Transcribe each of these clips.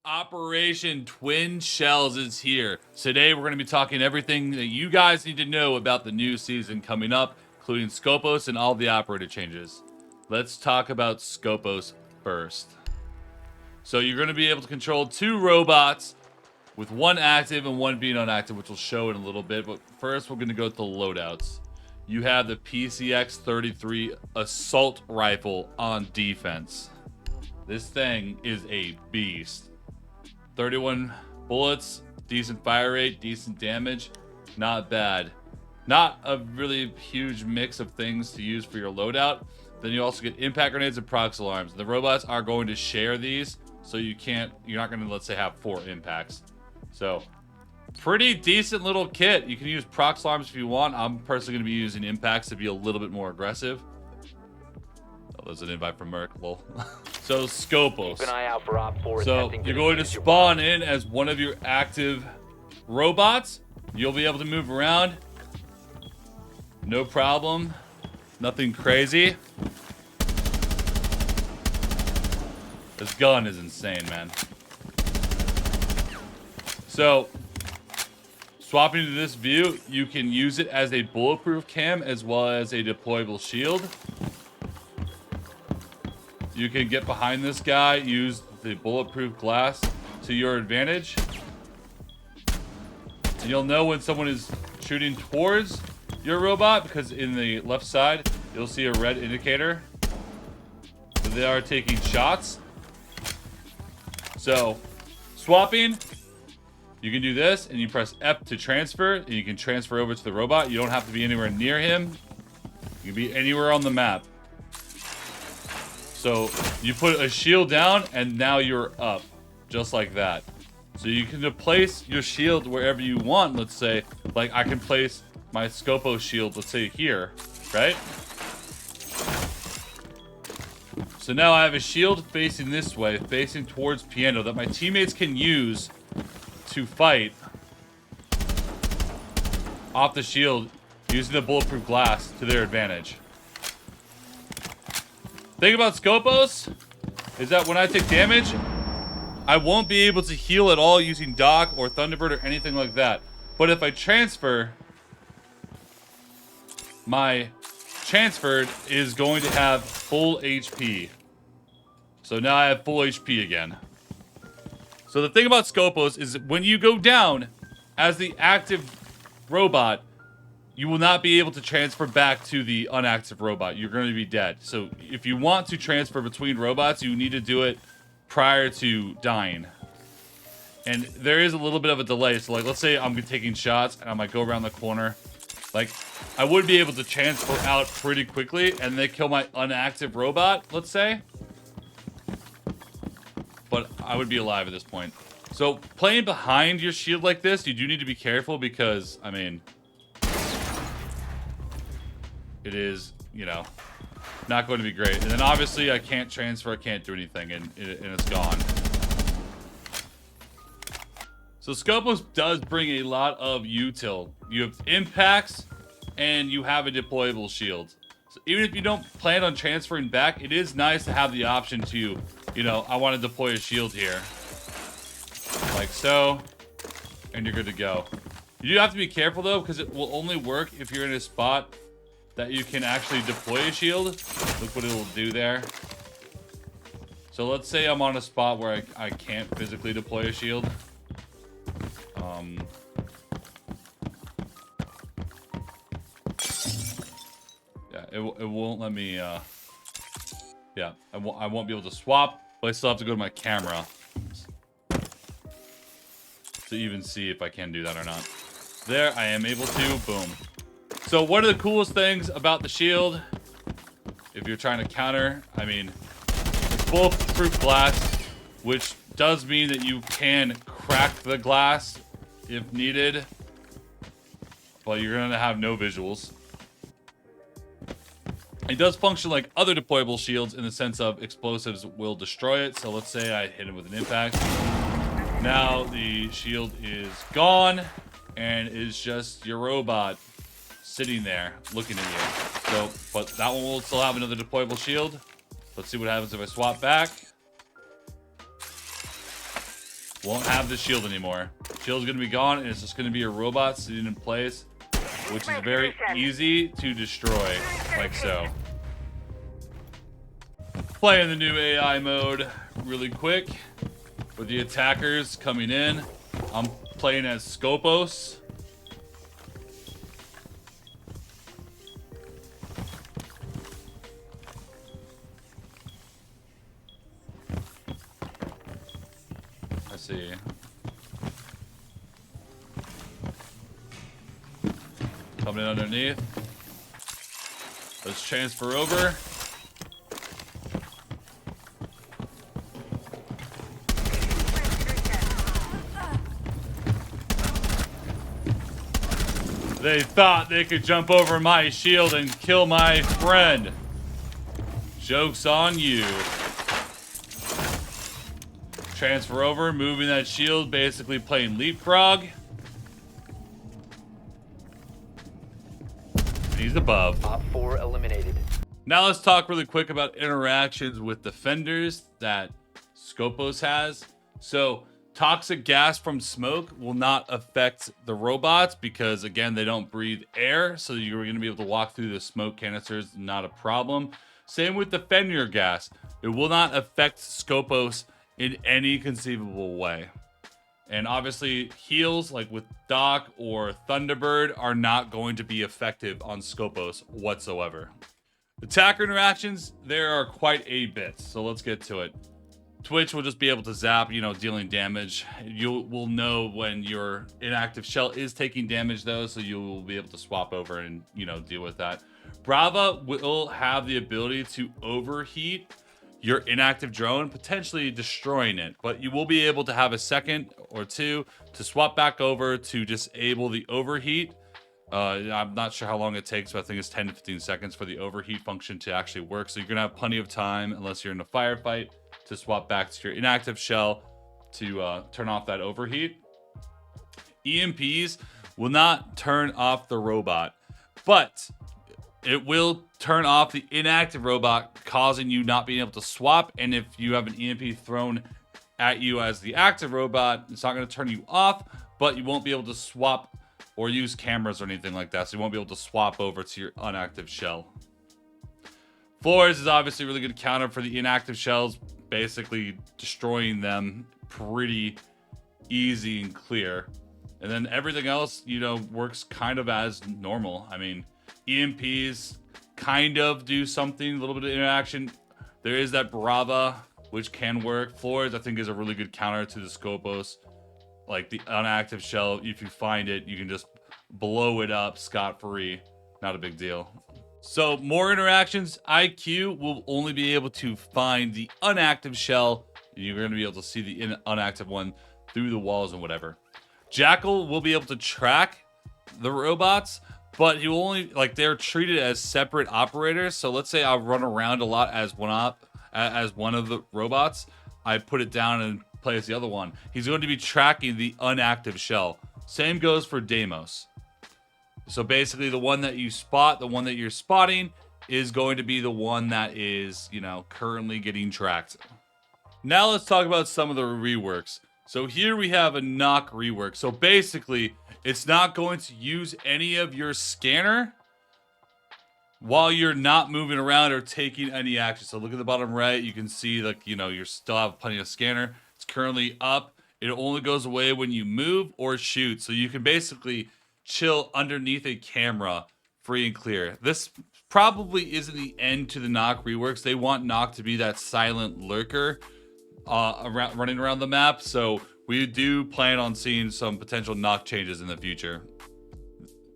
Operation Twin Shells is here. Today we're going to be talking everything that you guys need to know about the new season coming up, including Skopos and all the operator changes. Let's talk about Skopos first. So you're going to be able to control 2 robots with one active and one being inactive, which will show in a little bit. But first we're going to go to the loadouts. You have the PCX-33 assault rifle on defense. This thing is a beast. 31 bullets, decent fire rate, decent damage, not bad. Not a really huge mix of things to use for your loadout. Then you also get impact grenades and prox alarms. The robots are going to share these, so you're not going to, let's say, have 4 impacts. So, pretty decent little kit. You can use prox alarms if you want. I'm personally going to be using impacts to be a little bit more aggressive. Oh, there's an invite from Merc, lol. So, Skopos. Keep an eye out for Op 4. So, you're going to spawn in as one of your active robots. You'll be able to move around. No problem. Nothing crazy. This gun is insane, man. So, swapping to this view, you can use it as a bulletproof cam as well as a deployable shield. You can get behind this guy, use the bulletproof glass to your advantage. And you'll know when someone is shooting towards your robot because in the left side, you'll see a red indicator that they are taking shots. So, swapping, you can do this and you press F to transfer and you can transfer over to the robot. You don't have to be anywhere near him. You can be anywhere on the map. So you put a shield down and now you're up, just like that. So you can place your shield wherever you want. Let's say, like I can place my Skopos shield, let's say here, right? So now I have a shield facing this way, facing towards Piano that my teammates can use to fight off the shield using the bulletproof glass to their advantage. Thing about Skopos is that when I take damage, I won't be able to heal at all using Dokk or Thunderbird or anything like that. But if I transfer, my transferred is going to have full HP. So now I have full HP again. So the thing about Skopos is when you go down as the active robot, you will not be able to transfer back to the unactive robot. You're going to be dead. So if you want to transfer between robots, you need to do it prior to dying. And there is a little bit of a delay. So like, let's say I'm taking shots and I might go around the corner. Like, I would be able to transfer out pretty quickly and they kill my unactive robot, let's say. But I would be alive at this point. So playing behind your shield like this, you do need to be careful because, I mean, it is, you know, not going to be great. And then obviously I can't transfer, I can't do anything, and it's gone. So Skopos does bring a lot of util. You have impacts and you have a deployable shield. So even if you don't plan on transferring back, it is nice to have the option to, you know, I want to deploy a shield here. Like so, and you're good to go. You do have to be careful though, because it will only work if you're in a spot that you can actually deploy a shield. Look what it will do there. So let's say I'm on a spot where I can't physically deploy a shield. Yeah, it won't let me, yeah, I won't be able to swap, but I still have to go to my camera to even see if I can do that or not. There, I am able to, boom. So one of the coolest things about the shield, if you're trying to counter, I mean, it's bulletproof glass, which does mean that you can crack the glass if needed, but you're going to have no visuals. It does function like other deployable shields in the sense of explosives will destroy it. So let's say I hit it with an impact. Now the shield is gone and it's just your robot sitting there looking at you. So, but that one will still have another deployable shield. Let's see what happens if I swap back. Won't have the shield anymore. Shield's gonna be gone, and it's just gonna be a robot sitting in place, which is very easy to destroy, like so. Playing the new AI mode really quick with the attackers coming in. I'm playing as Skopos. Let's see. Coming in underneath. Let's transfer over. They thought they could jump over my shield and kill my friend. Joke's on you. Transfer over, moving that shield, basically playing leapfrog. He's above. Op 4 eliminated. Now let's talk really quick about interactions with defenders that Skopos has. So toxic gas from smoke will not affect the robots because, again, they don't breathe air. So you're going to be able to walk through the smoke canisters, not a problem. Same with the Fenrir gas. It will not affect Skopos in any conceivable way. And obviously, heals like with Dokk or Thunderbird are not going to be effective on Skopos whatsoever. Attacker interactions, there are quite a bit. So let's get to it. Twitch will just be able to zap, dealing damage. You will know when your inactive shell is taking damage though, so you will be able to swap over and, deal with that. Brava will have the ability to overheat your inactive drone, potentially destroying it, but you will be able to have a second or two to swap back over to disable the overheat. I'm not sure how long it takes, but I think it's 10 to 15 seconds for the overheat function to actually work. So you're gonna have plenty of time, unless you're in a firefight, to swap back to your inactive shell to turn off that overheat. EMPs will not turn off the robot, but it will turn off the inactive robot, causing you not being able to swap. And if you have an EMP thrown at you as the active robot, it's not going to turn you off, but you won't be able to swap or use cameras or anything like that. So you won't be able to swap over to your inactive shell. Floors is obviously a really good counter for the inactive shells, basically destroying them pretty easy and clear. And then everything else, works kind of as normal. I mean, EMPs kind of do something, a little bit of interaction. There is that Brava, which can work. Floors, I think, is a really good counter to the Skopos. Like the inactive shell, if you find it, you can just blow it up scot-free. Not a big deal. So more interactions. IQ will only be able to find the unactive shell. You're going to be able to see the unactive one through the walls and whatever. Jackal will be able to track the robots, but he will only, they're treated as separate operators. So let's say I run around a lot as one of the robots. I put it down and play as the other one. He's going to be tracking the unactive shell. Same goes for Deimos. So basically the one that you spot, the one that you're spotting, is going to be the one that is, currently getting tracked. Now let's talk about some of the reworks. So here we have a Nokk Rework. So basically, it's not going to use any of your scanner while you're not moving around or taking any action. So look at the bottom right. You can see, you still have plenty of scanner. It's currently up. It only goes away when you move or shoot. So you can basically chill underneath a camera free and clear. This probably isn't the end to the Nokk Reworks. They want Nokk to be that silent lurker running around the map. So we do plan on seeing some potential Nokk changes in the future.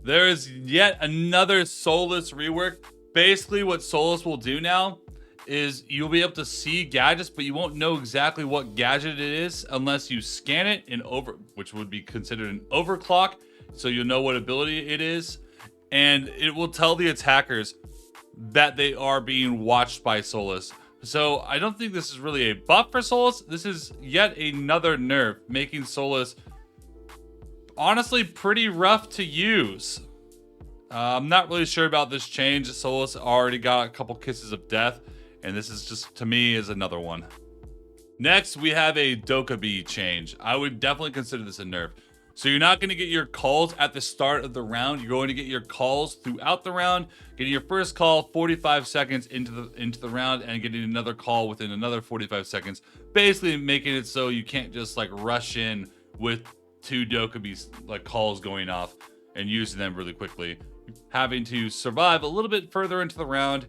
There is yet another Solis rework. Basically what Solis will do now is you'll be able to see gadgets, but you won't know exactly what gadget it is unless you scan it which would be considered an overclock. So you'll know what ability it is. And it will tell the attackers that they are being watched by Solis. So I don't think this is really a buff for Solis. This is yet another nerf, making Solis honestly pretty rough to use. I'm not really sure about this change. Solis already got a couple kisses of death, and this is just, to me, is another one. Next, we have a Dokkaebi change. I would definitely consider this a nerf. So you're not going to get your calls at the start of the round. You're going to get your calls throughout the round. Getting your first call 45 seconds into the round, and getting another call within another 45 seconds. Basically making it so you can't just like rush in with 2 Dokkaebi like calls going off and using them really quickly. Having to survive a little bit further into the round.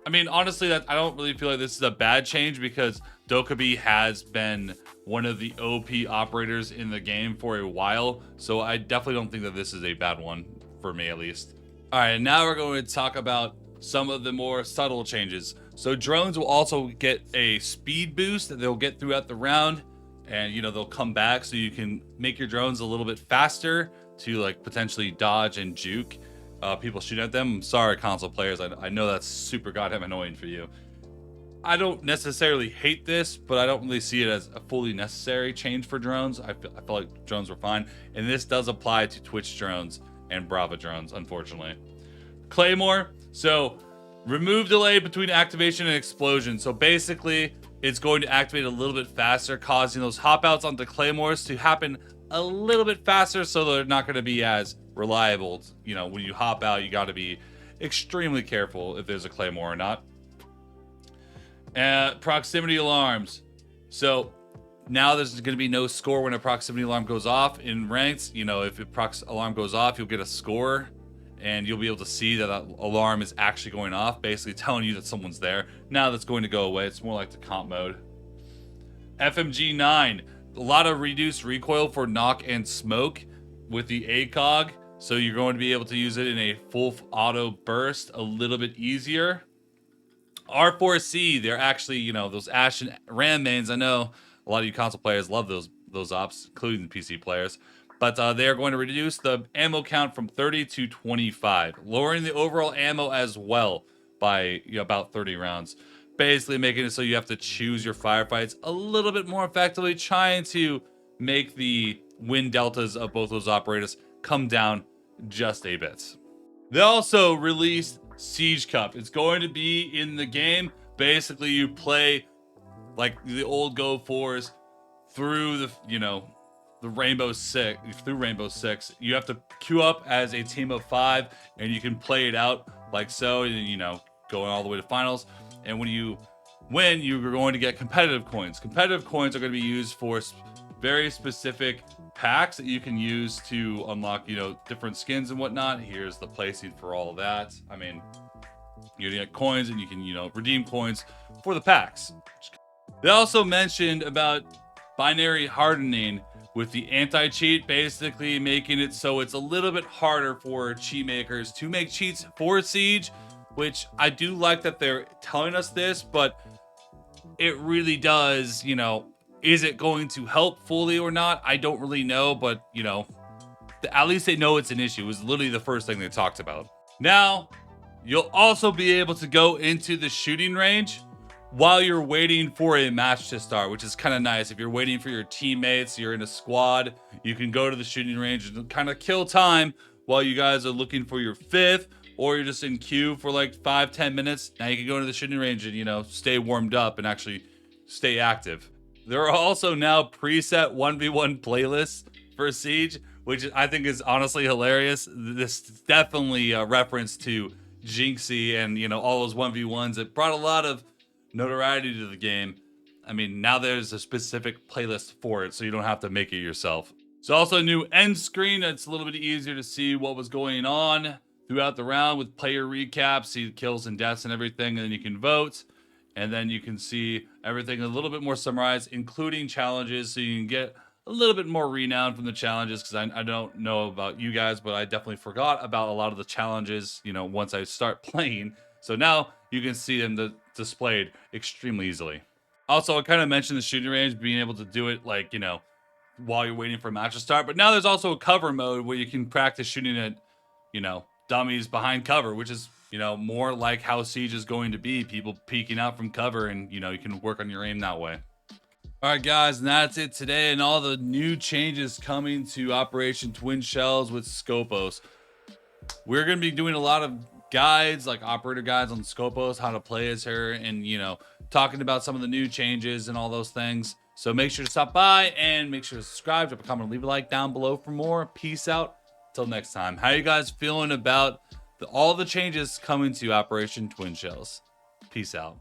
I mean, honestly, I don't really feel like this is a bad change because Dokkaebi has been one of the OP operators in the game for a while. So I definitely don't think that this is a bad one, for me at least. All right, now we're going to talk about some of the more subtle changes. So drones will also get a speed boost that they'll get throughout the round. And, you know, they'll come back so you can make your drones a little bit faster to like potentially dodge and juke people shooting at them. I'm sorry, console players. I know that's super goddamn annoying for you. I don't necessarily hate this, but I don't really see it as a fully necessary change for drones. I feel like drones were fine. And this does apply to Twitch drones and Brava drones, unfortunately. Claymore. So remove delay between activation and explosion. So basically, it's going to activate a little bit faster, causing those hop outs onto Claymores to happen a little bit faster, so they're not going to be as reliable. You know, when you hop out, you got to be extremely careful if there's a Claymore or not. Proximity alarms. So now there's going to be no score when a proximity alarm goes off in ranks. You know, if a alarm goes off, you'll get a score, and you'll be able to see that alarm is actually going off, basically telling you that someone's there. Now that's going to go away. It's more like the comp mode. FMG 9. A lot of reduced recoil for Nokk and Smoke with the ACOG. So you're going to be able to use it in a full auto burst a little bit easier. R4C, they're actually, you know, those Ash and Ram mains. I know a lot of you console players love those ops, including PC players. But they are going to reduce the ammo count from 30 to 25, lowering the overall ammo as well by about 30 rounds. Basically making it so you have to choose your firefights a little bit more effectively, trying to make the win deltas of both those operators come down just a bit. They also released Siege Cup. It's going to be in the game. Basically, you play like the old Go 4s through the, you know, the Rainbow Six. Through Rainbow Six, you have to queue up as a team of 5, and you can play it out like so, and you know, going all the way to finals. And when you win, you're going to get competitive coins. Competitive coins are going to be used for very specific packs that you can use to unlock, you know, different skins and whatnot. Here's the placing for all of that. I mean, you're gonna get coins, and you can, you know, redeem coins for the packs. They also mentioned about binary hardening with the anti-cheat, basically making it so it's a little bit harder for cheat makers to make cheats for Siege, which I do like that they're telling us this, but it really does, you know, is it going to help fully or not? I don't really know, but, you know, at least they know it's an issue. It was literally the first thing they talked about. Now, you'll also be able to go into the shooting range while you're waiting for a match to start, which is kind of nice. If you're waiting for your teammates, you're in a squad, you can go to the shooting range and kind of kill time while you guys are looking for your 5th, or you're just in queue for like 5-10 minutes. Now you can go into the shooting range and, you know, stay warmed up and actually stay active. There are also now preset 1v1 playlists for Siege, which I think is honestly hilarious. This is definitely a reference to Jinxie and, you know, all those 1v1s. It brought a lot of notoriety to the game. I mean, now there's a specific playlist for it, so you don't have to make it yourself. There's also a new end screen. It's a little bit easier to see what was going on throughout the round with player recaps, see the kills and deaths and everything, and then you can vote. And then you can see everything a little bit more summarized, including challenges, so you can get a little bit more renown from the challenges, because I don't know about you guys, but I definitely forgot about a lot of the challenges, you know, once I start playing. So now you can see them displayed extremely easily. Also, I kind of mentioned the shooting range, being able to do it, like, you know, while you're waiting for a match to start. But now there's also a cover mode where you can practice shooting at, you know, dummies behind cover, which is, you know, more like how Siege is going to be. People peeking out from cover, and, you know, you can work on your aim that way. All right, guys, and that's it today, and all the new changes coming to Operation Twin Shells with Skopos. We're going to be doing a lot of guides, like operator guides on Skopos, how to play as her, and, you know, talking about some of the new changes and all those things. So make sure to stop by and make sure to subscribe, drop a comment, leave a like down below for more. Peace out. Till next time. How are you guys feeling about all the changes coming to Operation Twin Shells? Peace out.